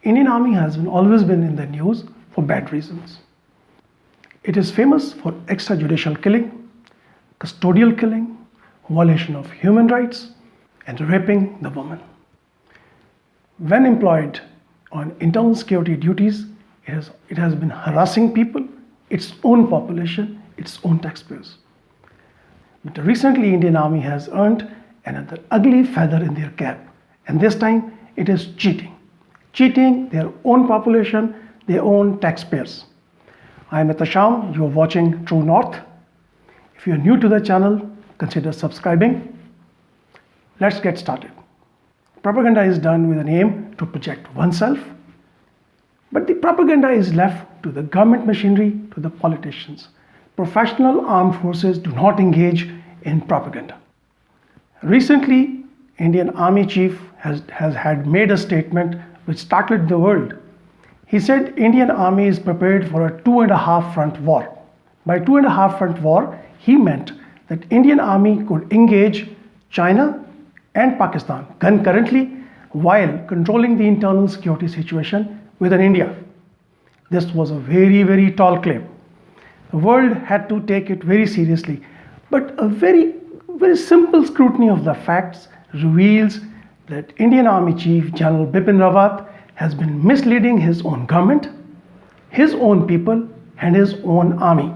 Indian Army has always been in the news for bad reasons. It is famous for extrajudicial killing, custodial killing, violation of human rights, and raping the woman. When employed on internal security duties, it has been harassing people, its own population, its own taxpayers. But recently, Indian Army has earned another ugly feather in their cap, and this time it is cheating. Cheating their own population, their own taxpayers. I am Atasham, you are watching True North. If you are new to the channel, consider subscribing. Let's get started. Propaganda is done with an aim to project oneself, but the propaganda is left to the government machinery, to the politicians. Professional armed forces do not engage in propaganda. Recently, Indian Army Chief has made a statement which startled the world. He said Indian Army is prepared for a 2.5 front war. By 2.5 front war, he meant that Indian Army could engage China and Pakistan concurrently while controlling the internal security situation within India. This was a very, very tall claim. The world had to take it very seriously, but a very, very simple scrutiny of the facts reveals that Indian Army Chief General Bipin Rawat has been misleading his own government, his own people, and his own army.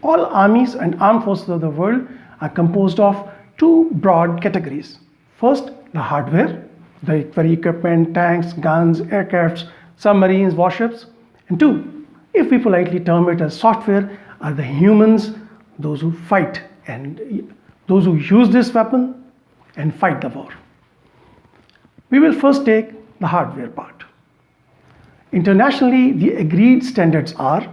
All armies and armed forces of the world are composed of two broad categories. First, the hardware, the equipment, tanks, guns, aircrafts, submarines, warships. And two, if we politely term it as software, are the humans, those who fight and those who use this weapon and fight the war. We will first take the hardware part. Internationally, the agreed standards are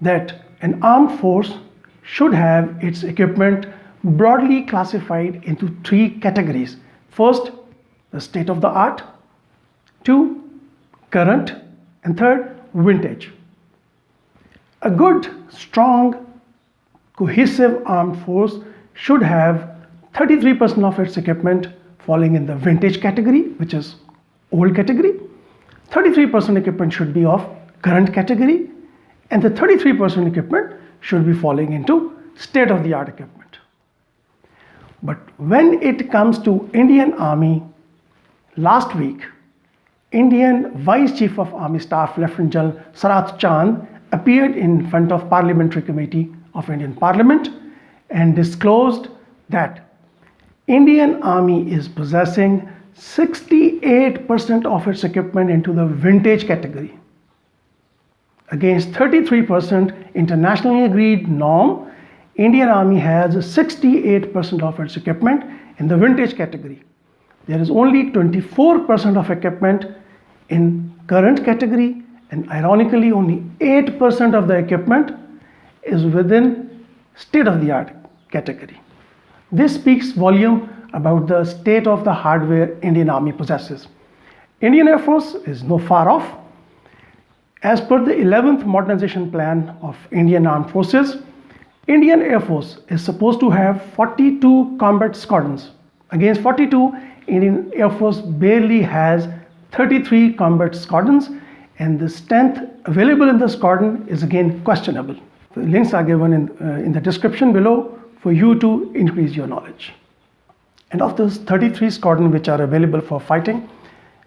that an armed force should have its equipment broadly classified into three categories. First, the state of the art. Two, current. And third, vintage. A good, strong, cohesive armed force should have 33% of its equipment falling in the vintage category, which is old category. 33% equipment should be of current category, and the 33% equipment should be falling into state-of-the-art equipment. But when it comes to Indian Army, last week, Indian Vice Chief of Army Staff Lieutenant General Sarat Chand appeared in front of Parliamentary Committee of Indian Parliament and disclosed that Indian Army is possessing 68% of its equipment into the vintage category. Against 33% internationally agreed norm, Indian Army has 68% of its equipment in the vintage category. There is only 24% of equipment in current category, and ironically only 8% of the equipment is within state-of-the-art category. This speaks volume about the state of the hardware Indian Army possesses. Indian Air Force is no far off. As per the 11th modernization plan of Indian Armed Forces, Indian Air Force is supposed to have 42 combat squadrons. Against 42, Indian Air Force barely has 33 combat squadrons, and the strength available in the squadron is again questionable. The links are given in the description below for you to increase your knowledge. And of those 33 squadrons which are available for fighting,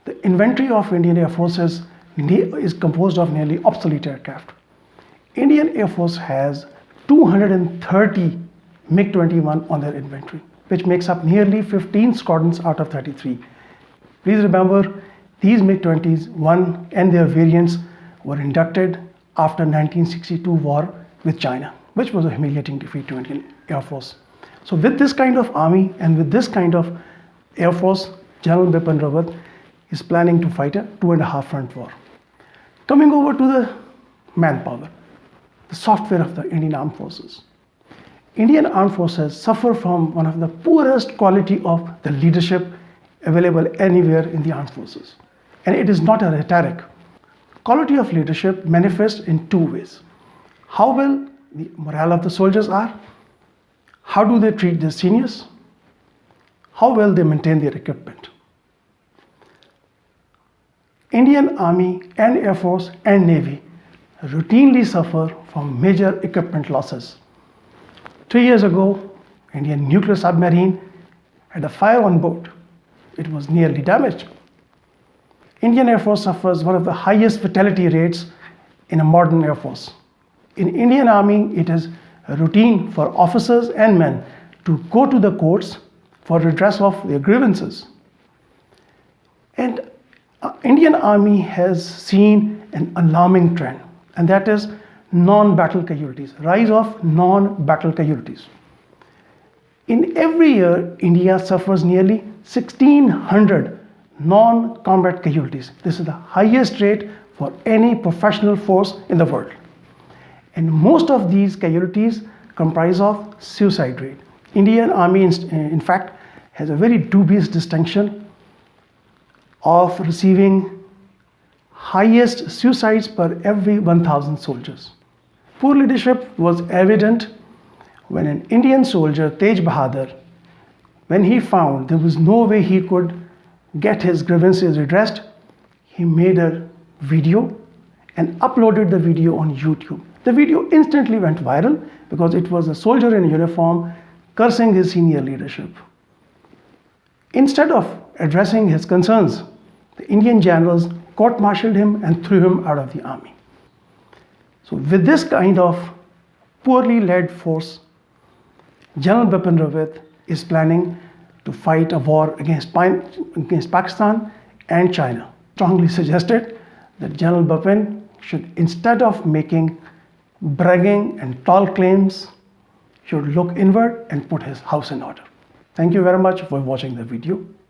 the inventory of Indian Air Forces is composed of nearly obsolete aircraft. Indian Air Force has 230 MiG-21 on their inventory, which makes up nearly 15 squadrons out of 33. Please remember, these MiG-21 and their variants were inducted after 1962 war with China, which was a humiliating defeat to Indian Air Force. So with this kind of army and with this kind of Air Force, General Bipin Rawat is planning to fight a 2.5 front war. Coming over to the manpower, the software of the Indian Armed Forces. Indian Armed Forces suffer from one of the poorest quality of the leadership available anywhere in the armed forces. And it is not a rhetoric. Quality of leadership manifests in two ways. How well the morale of the soldiers are, how do they treat their seniors, how well they maintain their equipment. Indian Army and Air Force and Navy routinely suffer from major equipment losses. 3 years ago, Indian nuclear submarine had a fire on board. It was nearly damaged. Indian Air Force suffers one of the highest fatality rates in a modern Air Force. In Indian Army, it is a routine for officers and men to go to the courts for redress of their grievances. And Indian Army has seen an alarming trend, and that is non-battle casualties, rise of non-battle casualties. In every year, India suffers nearly 1,600 non-combat casualties. This is the highest rate for any professional force in the world. And most of these casualties comprise of suicide rate. Indian Army, in fact, has a very dubious distinction of receiving highest suicides per every 1,000 soldiers. Poor leadership was evident when an Indian soldier, Tej Bahadur, when he found there was no way he could get his grievances redressed, he made a video and uploaded the video on YouTube. The video instantly went viral because it was a soldier in uniform cursing his senior leadership. Instead of addressing his concerns, the Indian generals court-martialed him and threw him out of the army. So with this kind of poorly led force, General Bipin Rawat is planning to fight a war against Pakistan and China. Strongly suggested that General Bipin should, instead of making bragging and tall claims, should look inward and put his house in order. Thank you very much for watching the video.